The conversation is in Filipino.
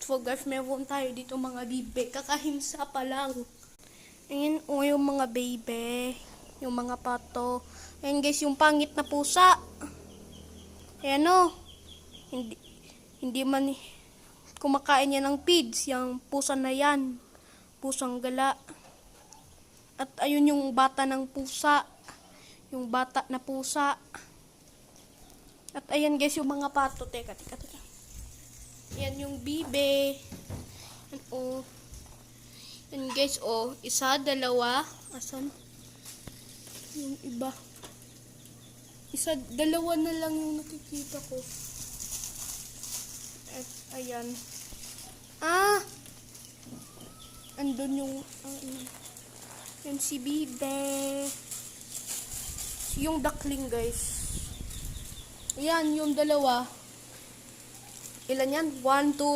So guys, meron tayo dito mga bibe. Kakahimsa pa lang. Ayan o yung mga baby. Yung mga pato. Ayan guys, yung pangit na pusa. Ayan o. Hindi man kumakain yan ng pids. Yung pusa na yan. Pusang gala. At ayun yung bata ng pusa. Yung bata na pusa. At ayan guys, yung mga pato. Teka. Yan yung bibe. Yan o. Yan guys, o. Isa, dalawa. Asan? Yung iba. Isa, dalawa na lang yung nakikita ko. At ayan. Andun yung, yan si bibe. Yung duckling guys. Ayan, yung dalawa. Ilan yan? 1, 2,